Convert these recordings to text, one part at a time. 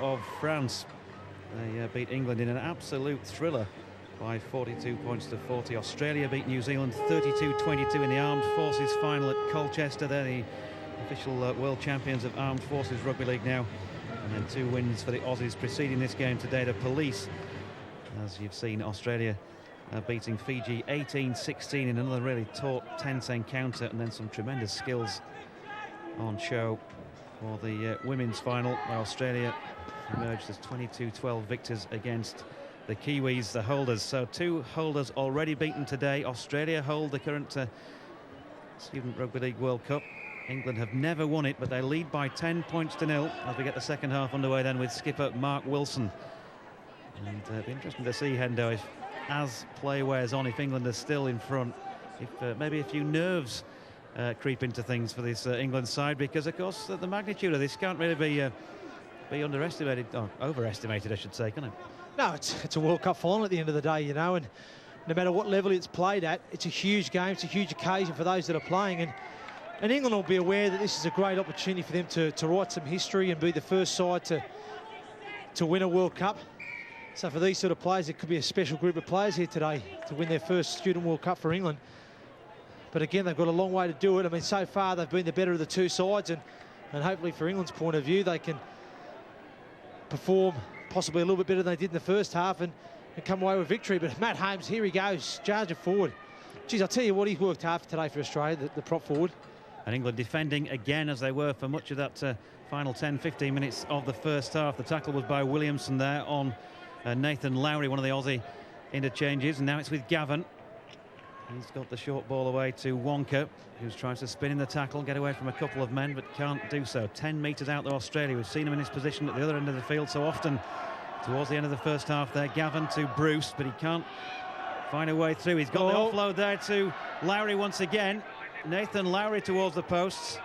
of France. They beat England in an absolute thriller by 42 points to 40. Australia beat New Zealand 32-22 in the Armed Forces final at Colchester. They're the official world champions of Armed Forces Rugby League now. And then 2 wins for the Aussies preceding this game today. The Police, as you've seen, Australia beating Fiji 18-16 in another really taut, tense encounter, and then some tremendous skills on show for the women's final, where Australia emerged as 22-12 victors against the Kiwis, the holders. So 2 holders already beaten today. Australia hold the current Student Rugby League World Cup. England have never won it, but they lead by 10 points to 0 as we get the second half underway then with skipper Mark Wilson. And it'll be interesting to see, Hendo, if as play wears on, if England is still in front, if maybe a few nerves creep into things for this England side, because of course the magnitude of this can't really be underestimated, or overestimated I should say, can it? No, it's a World Cup final at the end of the day, you know, and no matter what level it's played at, it's a huge game, it's a huge occasion for those that are playing, and England will be aware that this is a great opportunity for them to write some history and be the first side to win a World Cup. So for these sort of players, it could be a special group of players here today to win their first Student World Cup for England. But again, they've got a long way to do it. I mean, so far they've been the better of the 2 sides, and hopefully for England's point of view, they can perform possibly a little bit better than they did in the first half and come away with victory. But Matt Holmes, here he goes, charging forward. Geez, I'll tell you what, he's worked hard today for Australia, the prop forward. And England defending again, as they were for much of that final 10-15 minutes of the first half. The tackle was by Williamson there on Nathan Lowry, one of the Aussie interchanges, and now it's with Gavin. He's got the short ball away to Wonka, who's trying to spin in the tackle, get away from a couple of men, but can't do so. 10 metres out to Australia. We've seen him in his position at the other end of the field so often towards the end of the first half there. Gavin to Bruce, but he can't find a way through. He's got the offload there to Lowry once again. Nathan Lowry towards the posts.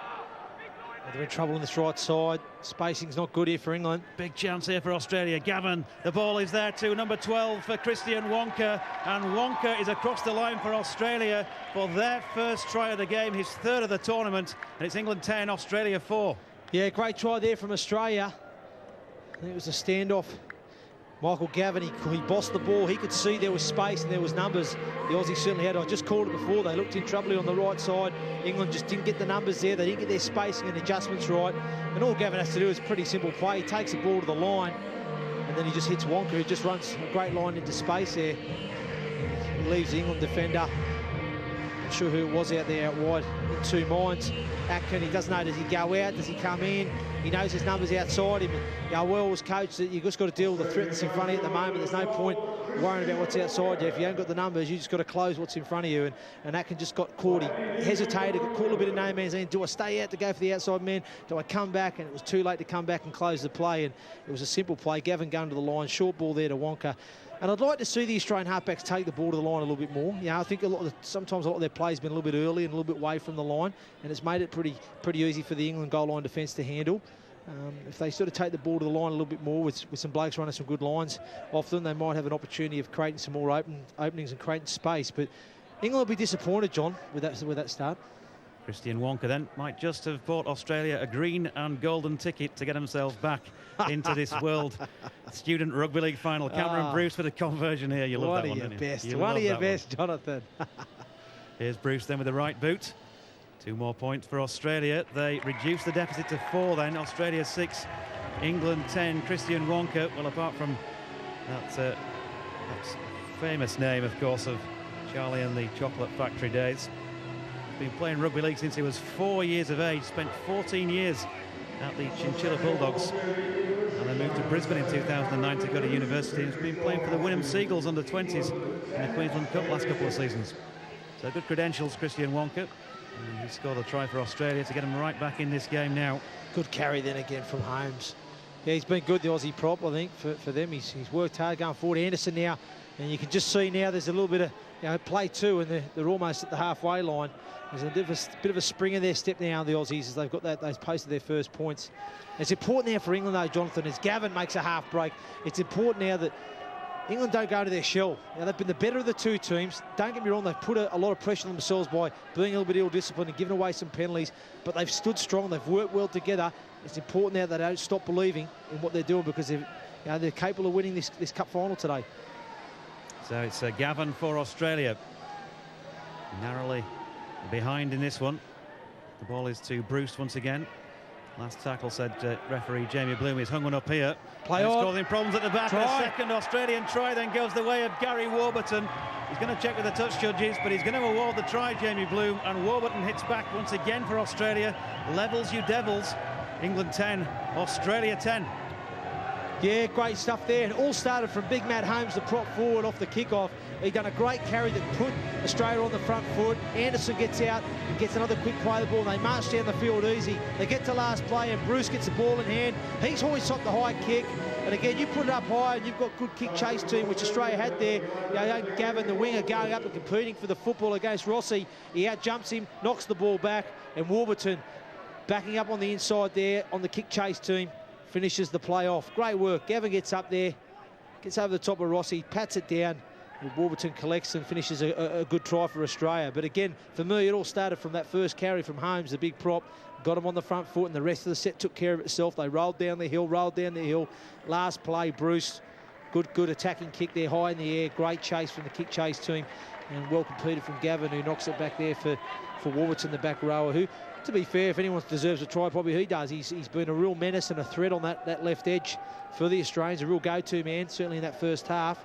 They're in trouble on this right side. Spacing's not good here for England. Big chance here for Australia. Gavin, the ball is there to number 12 for Christian Wonka, and Wonka is across the line for Australia for their first try of the game, his 3rd of the tournament, and it's England 10, Australia 4. Yeah, great try there from Australia. I think it was a standoff. Michael Gavin, he bossed the ball. He could see there was space and there was numbers. The Aussies certainly had. I just called it before. They looked in trouble on the right side. England just didn't get the numbers there. They didn't get their spacing and adjustments right. And all Gavin has to do is a pretty simple play. He takes the ball to the line, and then he just hits Wonka, who just runs a great line into space there. He leaves the England defender. Not sure who it was out there out wide, in 2 minds. Atkin, he doesn't know, does he go out, does he come in? He knows his numbers outside him. Well was coached that you've just got to deal with the threat that's in front of you at the moment. There's no point worrying about what's outside you. If you haven't got the numbers, you just got to close what's in front of you. And Atkin just got caught. He hesitated, got caught a little bit of no man's land. Do I stay out to go for the outside man? Do I come back? And it was too late to come back and close the play. And it was a simple play. Gavin going to the line, short ball there to Wonka. And I'd like to see the Australian halfbacks take the ball to the line a little bit more. You know, I think sometimes a lot of their play has been a little bit early and a little bit away from the line, and it's made it pretty easy for the England goal line defence to handle. If they sort of take the ball to the line a little bit more with some blokes running some good lines off them, they might have an opportunity of creating some more openings and creating space. But England will be disappointed, John, with that start. Christian Wonka then might just have bought Australia a green and golden ticket to get themselves back into this World Student Rugby League final. Cameron Bruce for the conversion here. You love that one, don't you? One of your best, Jonathan. Here's Bruce then with the right boot. 2 more points for Australia. They reduce the deficit to 4 then. Australia 6, England 10. Christian Wonka, well, apart from that famous name, of course, of Charlie and the Chocolate Factory days. Been playing rugby league since he was 4 years of age, spent 14 years at the Chinchilla Bulldogs, and then moved to Brisbane in 2009 to go to university. He's been playing for the Wynnum Seagulls under 20s in the Queensland Cup last couple of seasons. So good credentials, Christian Wonka. And he scored a try for Australia to get him right back in this game now. Good carry then again from Holmes. Yeah, he's been good, the Aussie prop, I think, for them. He's worked hard going forward. Anderson now, and you can just see now there's a little bit of play too, and they're almost at the halfway line. There's a bit of a spring in their step now, the Aussies, as they've got they've posted their first points. It's important now for England, though, Jonathan, as Gavin makes a half break. It's important now that England don't go to their shell. Now, they've been the better of the 2 teams. Don't get me wrong, they've put a lot of pressure on themselves by being a little bit ill-disciplined and giving away some penalties, but they've stood strong, they've worked well together, it's important now that they don't stop believing in what they're doing, because they're capable of winning this cup final today. So it's Gavin for Australia, narrowly behind in this one. The ball is to Bruce once again. Last tackle, said referee Jamie Bloom, is hung one up here. Play on. It's causing problems at the back. Try. A second Australian try then goes the way of Gary Warburton. He's going to check with the touch judges, but he's going to award the try, Jamie Bloom, and Warburton hits back once again for Australia. Levels you Devils. England 10, Australia 10. Yeah, great stuff there. It all started from Big Matt Holmes, the prop forward off the kickoff. He done a great carry that put Australia on the front foot. Anderson gets out and gets another quick play of the ball. They march down the field easy. They get to last play and Bruce gets the ball in hand. He's always shot the high kick. And again, you put it up high and you've got good kick chase team, which Australia had there. Gavin, the winger, going up and competing for the football against Rossi. He out-jumps him, knocks the ball back, and Warburton backing up on the inside there on the kick chase team, finishes the play off. Great work. Gavin gets up there, gets over the top of Rossi, pats it down. Warburton collects and finishes a good try for Australia. But again, for me, it all started from that first carry from Holmes, the big prop. Got him on the front foot, and the rest of the set took care of itself. They rolled down the hill, Last play, Bruce. Good attacking kick there, high in the air. Great chase from the kick chase team. And well competed from Gavin, who knocks it back there for Warburton, the back rower, who, to be fair, if anyone deserves a try, probably he does. He's been a real menace and a threat on that left edge for the Australians, a real go-to man, certainly in that first half.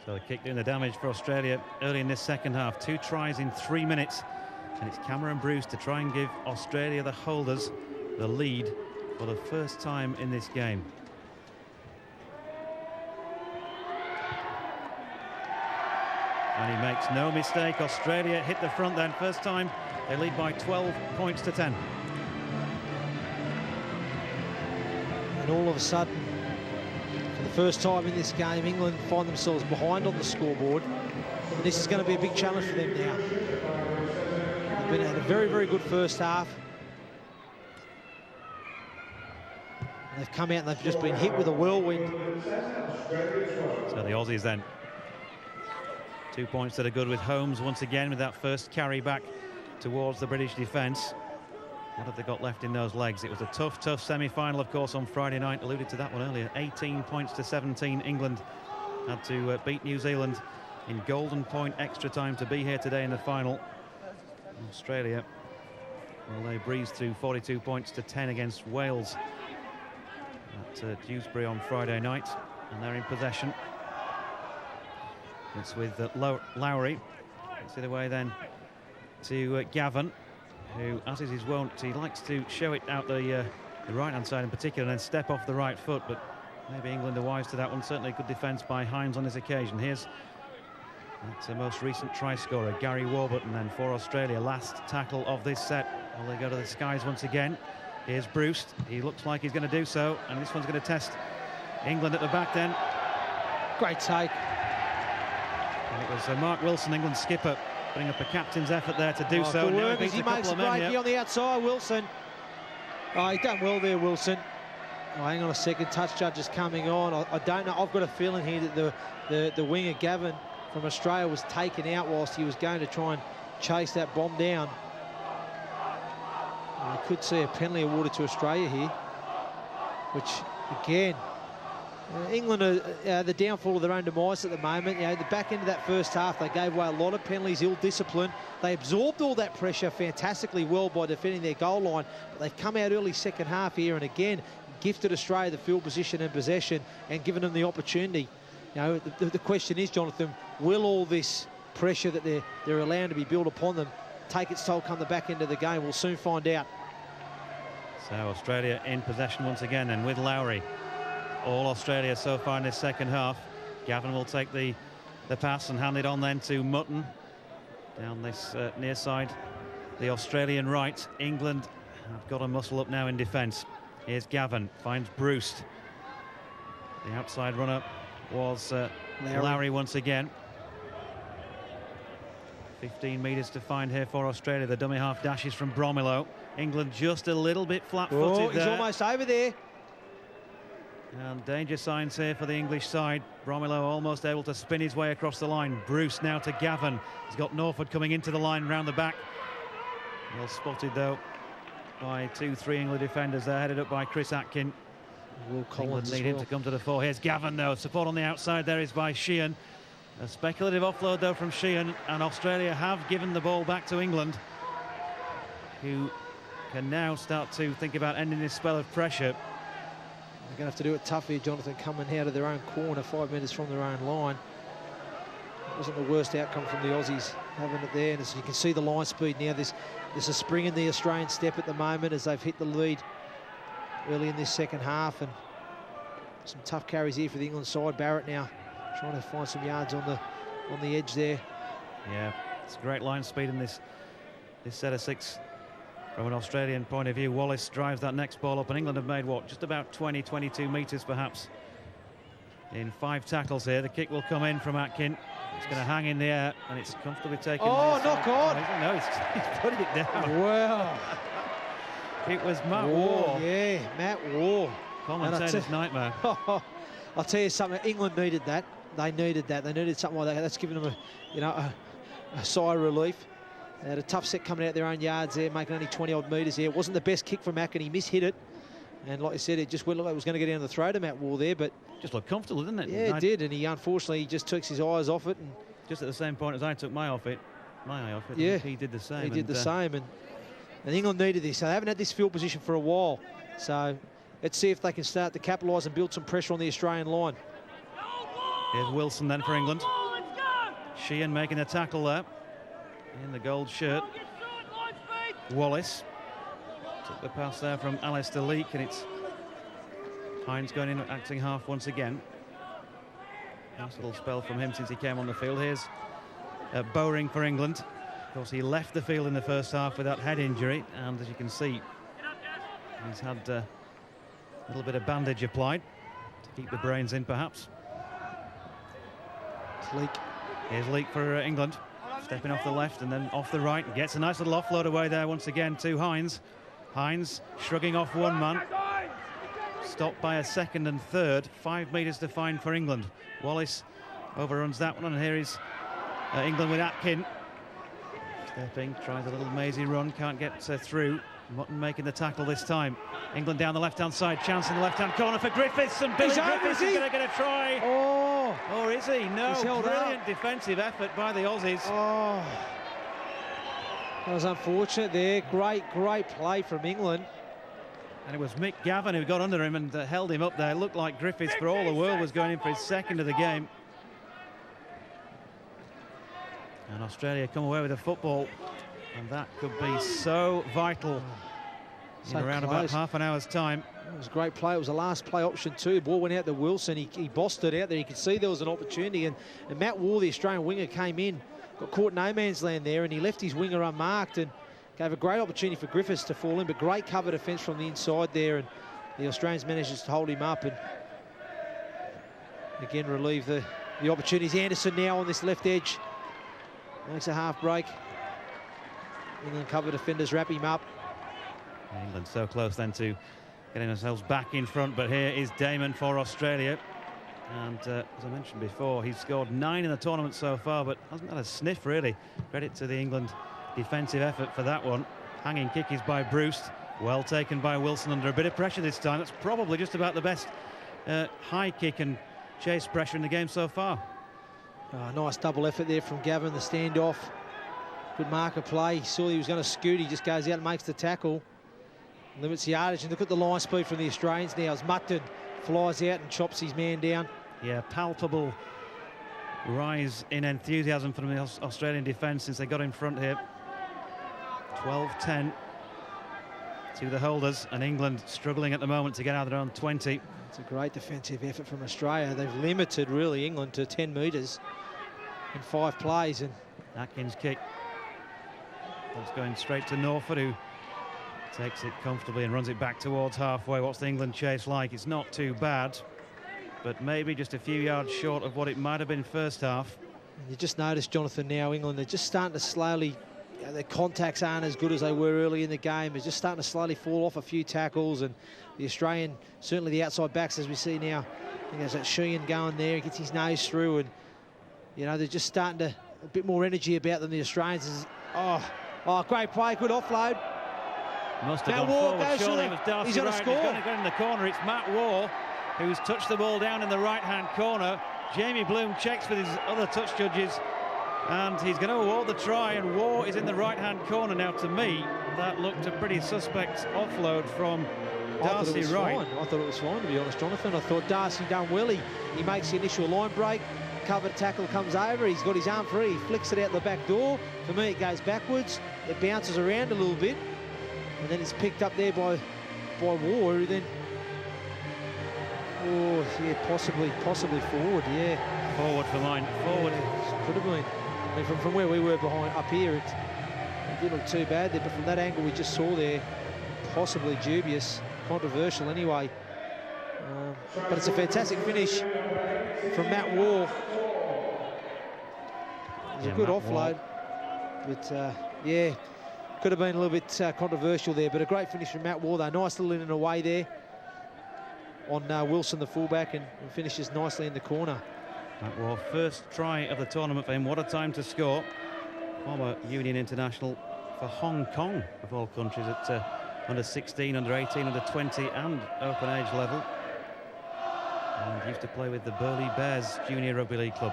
So the kick doing the damage for Australia early in this second half. 2 tries in 3 minutes. And it's Cameron Bruce to try and give Australia, the holders, the lead for the first time in this game. And he makes no mistake. Australia hit the front then. First time they lead by 12 points to 10. And all of a sudden, for the first time in this game, England find themselves behind on the scoreboard. And this is going to be a big challenge for them now. They've been at a very, very good first half. And they've come out and they've just been hit with a whirlwind. So the Aussies then. 2 points that are good with Holmes once again with that first carry back towards the British defence. What have they got left in those legs? It was a tough semi-final, of course, on Friday night. Alluded to that one earlier. 18 points to 17. England had to beat New Zealand in golden point extra time to be here today in the final. Australia, well, they breezed through 42 points to 10 against Wales at Dewsbury on Friday night, and they're in possession. It's with Lowry. It's the way then to Gavin, who, as is his wont, he likes to show it out the right-hand side in particular and then step off the right foot, but maybe England are wise to that one. Certainly good defence by Hines on this occasion. Here's the most recent try scorer, Gary Warburton, then for Australia. Last tackle of this set. Well, they go to the skies once again. Here's Bruce. He looks like he's going to do so, and this one's going to test England at the back then. Great take. And it was Mark Wilson, England's skipper, putting up a captain's effort there to do so. Good work as he makes a breakie on the outside, Wilson. Oh, he's done well there, Wilson. Oh, hang on a second, touch judge is coming on. I don't know, I've got a feeling here that the winger, Gavin, from Australia was taken out whilst he was going to try and chase that bomb down. And I could see a penalty awarded to Australia here, which, again, England are the downfall of their own demise at the moment. You know, the back end of that first half, they gave away a lot of penalties, ill discipline. They absorbed all that pressure fantastically well by defending their goal line, but they've come out early second half here and again gifted Australia the field position and possession and given them the opportunity. You know, the question is, Jonathan, will all this pressure that they're allowed to be built upon them take its toll come the back end of the game? We'll soon find out. So Australia in possession once again, and with Lowry. All Australia so far in this second half. Gavin will take the pass and hand it on then to Mutton down this near side, the Australian right. England have got to muscle up now in defence. Here's Gavin, finds Bruce. The outside runner was Lowry once again. 15 metres to find here for Australia. The dummy half dashes from Bromilo. England just a little bit flat-footed he's almost over there. And danger signs here for the English side. Bromilo almost able to spin his way across the line. Bruce now to Gavin. He's got Norford coming into the line round the back. Well spotted though by 2-3 England defenders. They're headed up by Chris Atkin. Will Collins England need him to come to the fore. Here's Gavin, though. Support on the outside there is by Sheehan. A speculative offload, though, from Sheehan. And Australia have given the ball back to England, who can now start to think about ending this spell of pressure. They're going to have to do it tough here, Jonathan, coming out of their own corner, 5 metres from their own line. It wasn't the worst outcome from the Aussies having it there. And as you can see the line speed now, there's a spring in the Australian step at the moment as they've hit the lead early in this second half. And some tough carries here for the England side. Barrett now trying to find some yards on the edge there. Yeah, it's great line speed in this set of 6. From an Australian point of view, Wallace drives that next ball up, and England have made, what, just about 20-22 metres perhaps in 5 tackles here. The kick will come in from Atkin. It's going to hang in the air, and it's comfortably taken. Oh, knock on! No, he's putting it down. Wow. It was Matt Waugh. Yeah, Matt Waugh. Commentator's nightmare. I'll tell you something, England needed that. They needed that. They needed something like that. That's given them a sigh of relief. They had a tough set coming out their own yards there, making only 20-odd metres there. It wasn't the best kick from Atkin. He mishit it. And like I said, it just looked like it was going to get down the throat of Matt Waugh there, but just looked comfortable, didn't it? Yeah, it did, and he unfortunately just took his eyes off it. And just at the same point as I took my eye off it, yeah, he did the same. He did the same, and England needed this. So they haven't had this field position for a while. So let's see if they can start to capitalise and build some pressure on the Australian line. Here's Wilson then for England. Sheehan making the tackle there in the gold shirt. Wallace took the pass there from Alistair Leake, and it's Hines going in, acting half once again. Nice little spell from him since he came on the field. Here's Bowring for England. Of course, he left the field in the first half with that head injury, and as you can see, he's had a little bit of bandage applied to keep the brains in, perhaps. Leake. Here's Leake for England, stepping off the left and then off the right. Gets a nice little offload away there once again to Hines. Hines shrugging off one man. Stopped by a second and third. 5 metres to find for England. Wallace overruns that one, and here is England with Atkin. Stepping, tries a little mazy run, can't get through. Mutton making the tackle this time. England down the left-hand side, chance in the left-hand corner for Griffiths, and Billy Griffiths is going to get a try. Oh! Or is he? No, brilliant out. Defensive effort by the Aussies. Oh! That was unfortunate there. Great play from England. And it was Mick Gavin who got under him and held him up there. It looked like Griffiths, for all the world, was going in for his second of the game. And Australia come away with a football, and that could be so vital in around about half an hour's time. It was a great play. It was a last play option too. The ball went out to Wilson. He bossed it out there. You could see there was an opportunity, and Matt Waugh, the Australian winger, came in, got caught no man's land there, and he left his winger unmarked and gave a great opportunity for Griffiths to fall in, but great cover defence from the inside there, and the Australians managed to hold him up and again relieve the opportunities. Anderson now on this left edge makes a half break, and then cover defenders wrap him up. England so close then to getting themselves back in front, but here is Damon for Australia, and as I mentioned before, he's scored 9 in the tournament so far, but hasn't had a sniff really. Credit to the England defensive effort for that one. Hanging kick is by Bruce, well taken by Wilson under a bit of pressure this time. That's probably just about the best high kick and chase pressure in the game so far. Nice double effort there from Gavin, the standoff. Good marker play. He saw he was going to scoot. He just goes out and makes the tackle. Limits the yardage. And look at the line speed from the Australians now as Mutton flies out and chops his man down. Yeah, palpable rise in enthusiasm from the Australian defence since they got in front here. 12-10 to the holders, and England struggling at the moment to get out of their own 20. It's a great defensive effort from Australia. They've limited really England to 10 metres in 5 plays. And Atkins kick. That's going straight to Norford, who takes it comfortably and runs it back towards halfway. What's the England chase like? It's not too bad, but maybe just a few yards short of what it might have been first half. And you just notice, Jonathan, now England, they're just starting to slowly, their contacts aren't as good as they were early in the game. They're just starting to slowly fall off a few tackles, and the Australian, certainly the outside backs, as we see now, I think there's that Sheehan going there, he gets his nose through, and they're just starting to, a bit more energy about them, the Australians. Oh, great play, good offload. Must have Matt gone Waugh forward. goes Surely to it was Darcy he's gonna Wright. score. He's going to go in the corner. It's Matt Waugh who's touched the ball down in the right-hand corner. Jamie Bloom checks with his other touch judges, and he's going to award the try, and Waugh is in the right-hand corner. Now, to me, that looked a pretty suspect offload from Darcy Wright. I thought it was fine, to be honest, Jonathan. I thought Darcy done well. He makes the initial line break, covered tackle comes over, he's got his arm free, he flicks it out the back door. For me, it goes backwards, it bounces around a little bit, and then it's picked up there by Waugh, who then, oh yeah, possibly forward, yeah. Forward for mine, forward. Yeah, could have been. I mean, from where we were behind up here, it didn't look too bad there, but from that angle we just saw there, possibly dubious, controversial anyway. But it's a fantastic finish from Matt Waugh. It was a good offload, but yeah, could have been a little bit controversial there, but a great finish from Matt Waugh, though. Nice little in and away there on Wilson, the fullback, and finishes nicely in the corner. Matt Waugh, first try of the tournament for him. What a time to score. Former Union international for Hong Kong, of all countries, at under 16, under 18, under 20 and open age level. And used to play with the Burleigh Bears Junior Rugby League Club,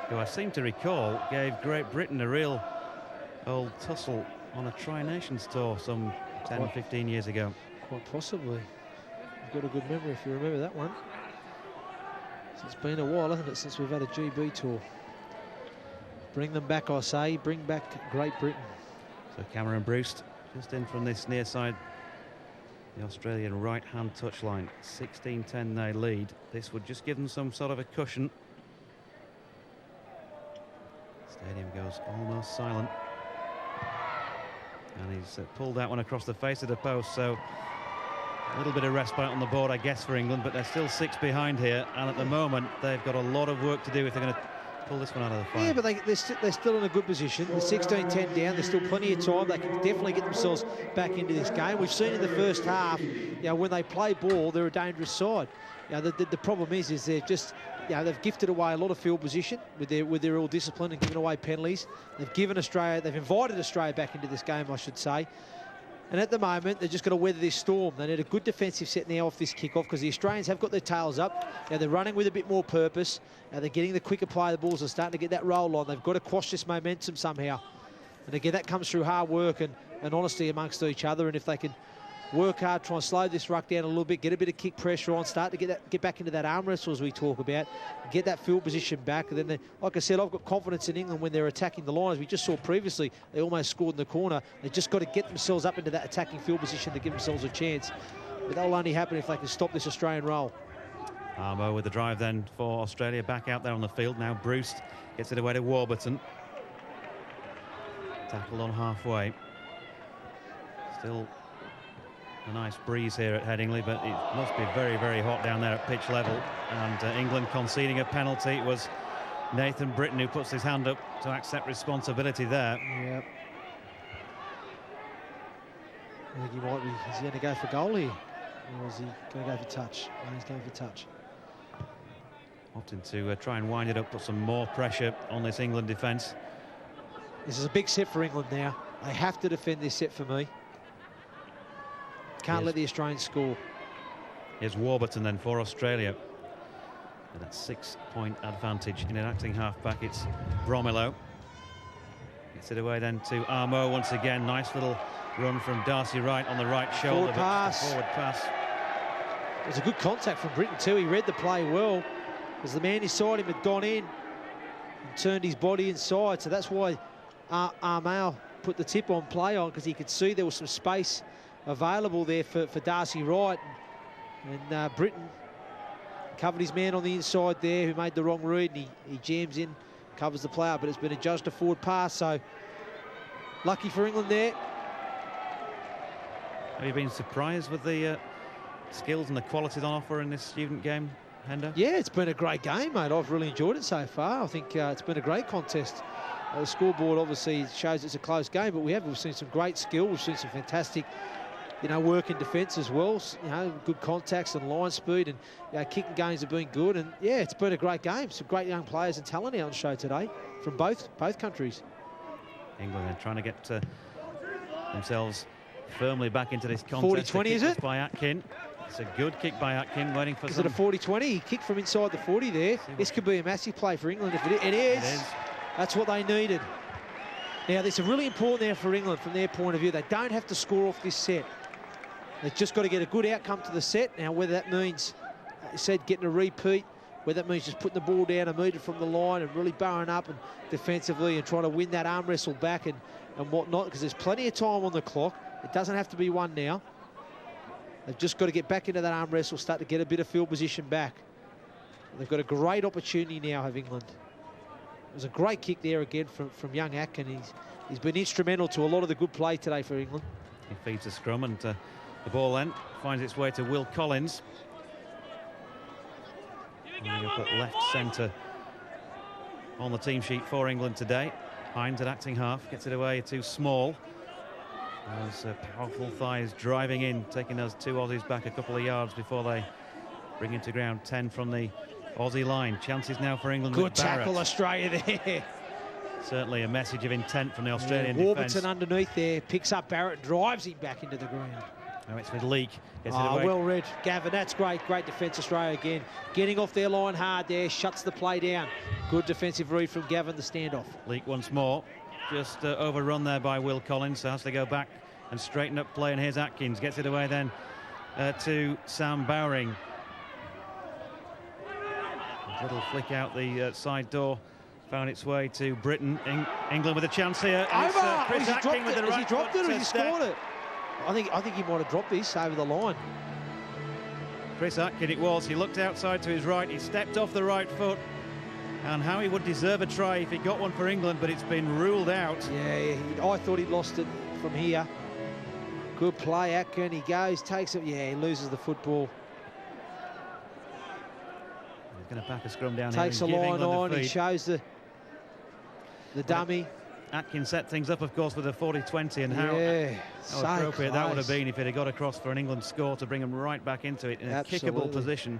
who I seem to recall gave Great Britain a real old tussle on a Tri-Nations tour some 10, 15 years ago. Quite possibly. You've got a good memory if you remember that one. So it's been a while, hasn't it, since we've had a GB tour. Bring them back, I say. Bring back Great Britain. So Cameron Bruce just in from this near side, the Australian right-hand touchline. 16-10 they lead. This would just give them some sort of a cushion. Stadium goes almost silent. And he's pulled that one across the face of the post, so a little bit of respite on the board, I guess, for England, but they're still 6 behind here, and at the moment they've got a lot of work to do if they're going to pull this one out of the fire. Yeah, but they're still in a good position. They're 16-10 down. There's still plenty of time. They can definitely get themselves back into this game. We've seen in the first half, when they play ball, they're a dangerous side. The problem is they're just, they've gifted away a lot of field position with their real discipline and given away penalties. They've invited Australia back into this game, I should say. And at the moment, they're just going to weather this storm. They need a good defensive set now off this kickoff, because the Australians have got their tails up. They're running with a bit more purpose. They're getting the quicker play of the balls. They're starting to get that roll on. They've got to quash this momentum somehow. And again, that comes through hard work and honesty amongst each other. And if they can work hard, try and slow this ruck down a little bit, get a bit of kick pressure on, start to get back into that arm wrestle as we talk about, get that field position back. And then, like I said, I've got confidence in England when they're attacking the line. As we just saw previously, they almost scored in the corner. They've just got to get themselves up into that attacking field position to give themselves a chance. But that'll only happen if they can stop this Australian roll. Armo with the drive then for Australia, back out there on the field. Now Bruce gets it away to Warburton. Tackled on halfway. Still a nice breeze here at Headingley, but it must be very, very hot down there at pitch level. And England conceding a penalty. It was Nathan Britton who puts his hand up to accept responsibility there. Yeah. I think he might be. Is he going to go for goal here? Or is he going to go for touch? No, he's going for touch. Opting to try and wind it up, put some more pressure on this England defence. This is a big set for England now. They have to defend this set for me. Can't let the Australians score. Here's Warburton then for Australia. And that 6-point advantage in enacting half-back. It's Bromilo. Gets it away then to Armo once again. Nice little run from Darcy Wright on the right shoulder. Forward pass. Forward pass. It was a good contact from Britton too. He read the play well, as the man beside him had gone in and turned his body inside. So that's why Armo put the tip on play on, because he could see there was some space available there for Darcy Wright. And Britton covered his man on the inside there, who made the wrong read, and he jams in, covers the play out, but it's been adjusted a forward pass. So lucky for England there. Have you been surprised with the skills and the qualities on offer in this student game, Hendo? Yeah, it's been a great game, mate. I've really enjoyed it so far. I think it's been a great contest. The scoreboard obviously shows it's a close game, but we've seen some great skill. We've seen some fantastic, work in defence as well. Good contacts and line speed, and kicking games have been good. And yeah, it's been a great game. Some great young players and talent out on show today from both countries. England are trying to get themselves firmly back into this contest. 40-20, is it? By Atkin. It's a good kick by Atkin, waiting for Is it a 40-20? He kicked from inside the 40 there. This could be a massive play for England if it is. It is. That's what they needed. Now, this is really important there for England from their point of view. They don't have to score off this set. They've just got to get a good outcome to the set. Now, whether that means, like I said, getting a repeat, whether that means just putting the ball down a metre from the line and really burrowing up and defensively and trying to win that arm wrestle back and whatnot, because there's plenty of time on the clock. It doesn't have to be one now. They've just got to get back into that arm wrestle, start to get a bit of field position back. They've got a great opportunity now, have England. It was a great kick there again from young Atkin. He's been instrumental to a lot of the good play today for England. He feeds the scrum, and the ball then finds its way to Will Collins. Up at left centre on the team sheet for England today. Hines at acting half, gets it away too small. Those powerful thighs driving in, taking those two Aussies back a couple of yards before they bring into ground 10 from the Aussie line. Chances now for England. Good tackle, Australia there. Certainly a message of intent from the Australian defence. Warburton underneath there, picks up Barrett and drives him back into the ground. Now it's with Leake. Gets it away. Well read, Gavin. That's great. Great defence, Australia again. Getting off their line hard there, shuts the play down. Good defensive read from Gavin, the standoff. Leake once more. Just overrun there by Will Collins, so has to go back and straighten up play. And here's Atkins, gets it away then to Sam Bowring. A little flick out the side door, found its way to Britain. England with a chance here. Over! Chris Atkin with the right Has he dropped it or has he step. scored it? I think he might have dropped this over the line. Chris Atkin it was. He looked outside to his right. He stepped off the right foot. And how he would deserve a try if he got one for England, but it's been ruled out. Yeah, I thought he'd lost it from here. Good play, Atkin. He goes, takes it. Yeah, he loses the football. He's going to back a scrum down Takes here. Takes a line on. He shows the dummy. Atkin set things up, of course, with a 40-20, and how appropriate that would have been if it had got across for an England score to bring him right back into it in a kickable position.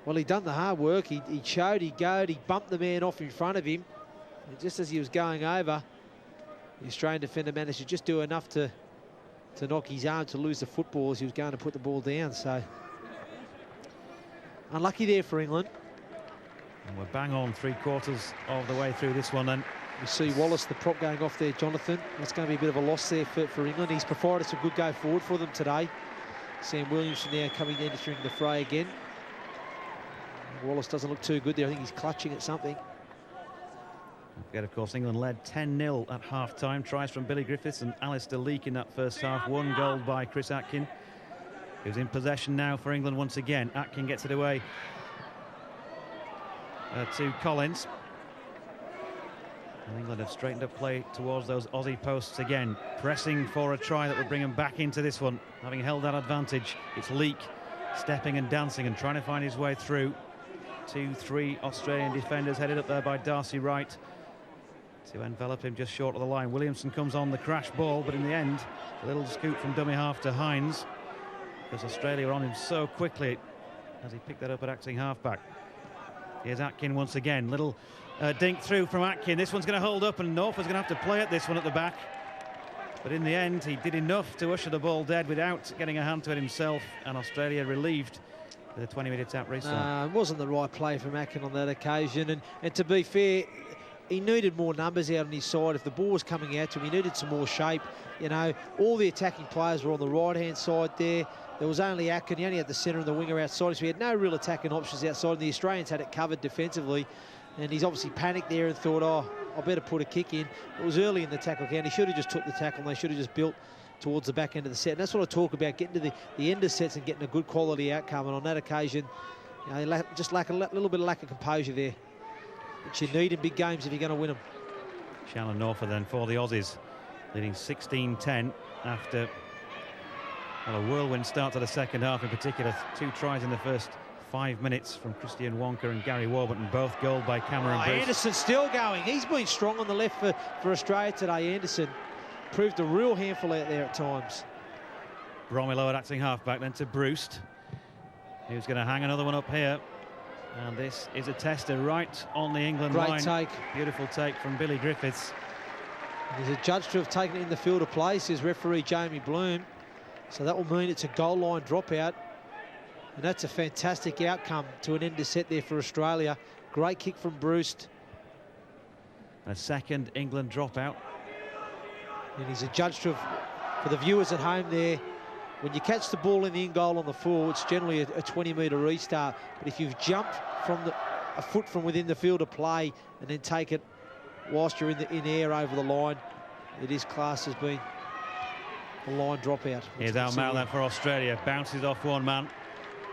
Well, he'd done the hard work. He showed, he bumped the man off in front of him. And just as he was going over, the Australian defender managed to just do enough to knock his arm to lose the football as he was going to put the ball down. So, unlucky there for England. And we're bang on 3/4 of the way through this one then. You see Wallace, the prop, going off there, Jonathan. That's going to be a bit of a loss there for England. He's provided some good go forward for them today. Sam Williamson now coming in, entering the fray again. Wallace doesn't look too good there. I think he's clutching at something. Yet, of course, England led 10-0 at half-time. Tries from Billy Griffiths and Alistair Leake in that first half. One goal by Chris Atkin, who's in possession now for England once again. Atkin gets it away to Collins. And England have straightened up play towards those Aussie posts again, pressing for a try that would bring them back into this one, having held that advantage. It's Leake stepping and dancing and trying to find his way through. 2-3 Australian defenders headed up there by Darcy Wright to envelop him just short of the line. Williamson comes on the crash ball, but in the end, a little scoop from dummy half to Hines, because Australia were on him so quickly as he picked that up at acting halfback. Here's Atkin once again. Little dink through from Atkin. This one's going to hold up, and Norfolk's going to have to play at this one at the back. But in the end, he did enough to usher the ball dead without getting a hand to it himself, and Australia relieved with a 20-minute tap restart. It wasn't the right play from Atkin on that occasion, and to be fair, he needed more numbers out on his side. If the ball was coming out to him, he needed some more shape. You know, all the attacking players were on the right-hand side there. There was only Atkin. He only had the centre and the winger outside, so he had no real attacking options outside. And the Australians had it covered defensively, and he's obviously panicked there and thought, oh, I better put a kick in. It was early in the tackle count. He should have just took the tackle, and they should have just built towards the back end of the set. And that's what I talk about, getting to the end of sets and getting a good quality outcome. And on that occasion, you know, just lack a little bit of lack of composure there, which you need in big games if you're going to win them. Shannon Norfolk then for the Aussies, leading 16-10 after a whirlwind start to the second half in particular. 2 tries in the first 5 minutes from Christian Wonka and Gary Warburton, both goal by Cameron Bruce. Anderson still going. He's been strong on the left for Australia today. Anderson proved a real handful out there at times. Bromwell at acting halfback, then to Bruce. He was going to hang another one up here. And this is a tester right on the England line. Great take. Beautiful take from Billy Griffiths. There's a judge to have taken it in the field of play, says referee Jamie Bloom. So that will mean it's a goal line dropout. And that's a fantastic outcome to an end to set there for Australia. Great kick from Bruce. A second England dropout. And he's adjudged to have, for the viewers at home there, when you catch the ball in the in goal on the full, it's generally a 20-metre restart. But if you've jumped from a foot from within the field of play and then take it whilst you're in air over the line, it is classed as being a line dropout. Here's Al Mawla for Australia. Bounces off one man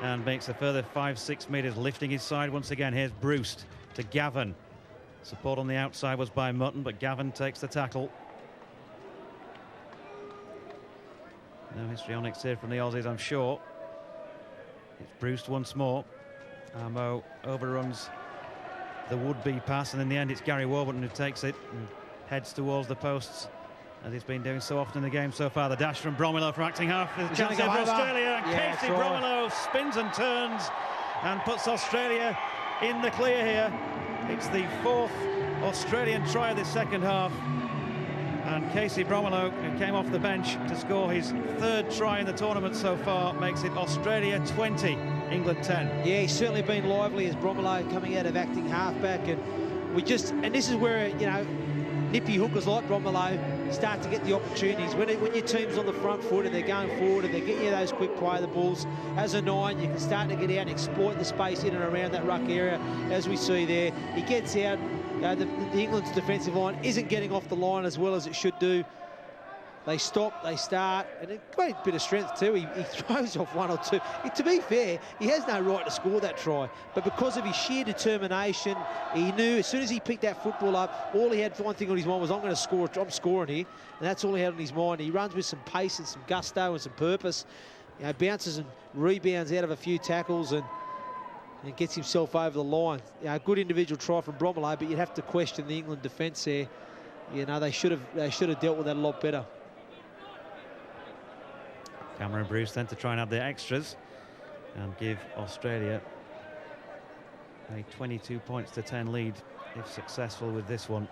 and makes a further 5-6 metres, lifting his side once again. Here's Bruce to Gavin. Support on the outside was by Mutton, but Gavin takes the tackle. No histrionics here from the Aussies, I'm sure. It's Bruce once more. Amo overruns the would-be pass, and in the end it's Gary Warburton who takes it and heads towards the posts, as he's been doing so often in the game so far. The dash from Bromilo for acting half. There's a chance here for Australia, and yeah, Casey Bromilo spins and turns and puts Australia in the clear here. It's the fourth Australian try of the second half, and Casey Bromilo, who came off the bench to score his third try in the tournament so far, makes it Australia 20, England 10. Yeah, he's certainly been lively as Bromilo coming out of acting halfback, and this is where, you know, nippy hookers like Bromilo start to get the opportunities. When your team's on the front foot and they're going forward and they're getting you those quick play the balls, as a 9, you can start to get out and exploit the space in and around that ruck area, as we see there. He gets out. The England's defensive line isn't getting off the line as well as it should do. They stop, they start, and a great bit of strength too. He throws off one or two. To be fair, he has no right to score that try, but because of his sheer determination, he knew as soon as he picked that football up, all he had for one thing on his mind was, I'm going to score, I'm scoring here, and that's all he had on his mind. He runs with some pace and some gusto and some purpose, you know, bounces and rebounds out of a few tackles, and gets himself over the line. You know, good individual try from Bromilo, but you'd have to question the England defence there. You know, they should have dealt with that a lot better. Cameron Bruce then to try and add the extras and give Australia a 22 points to 10 lead if successful with this one.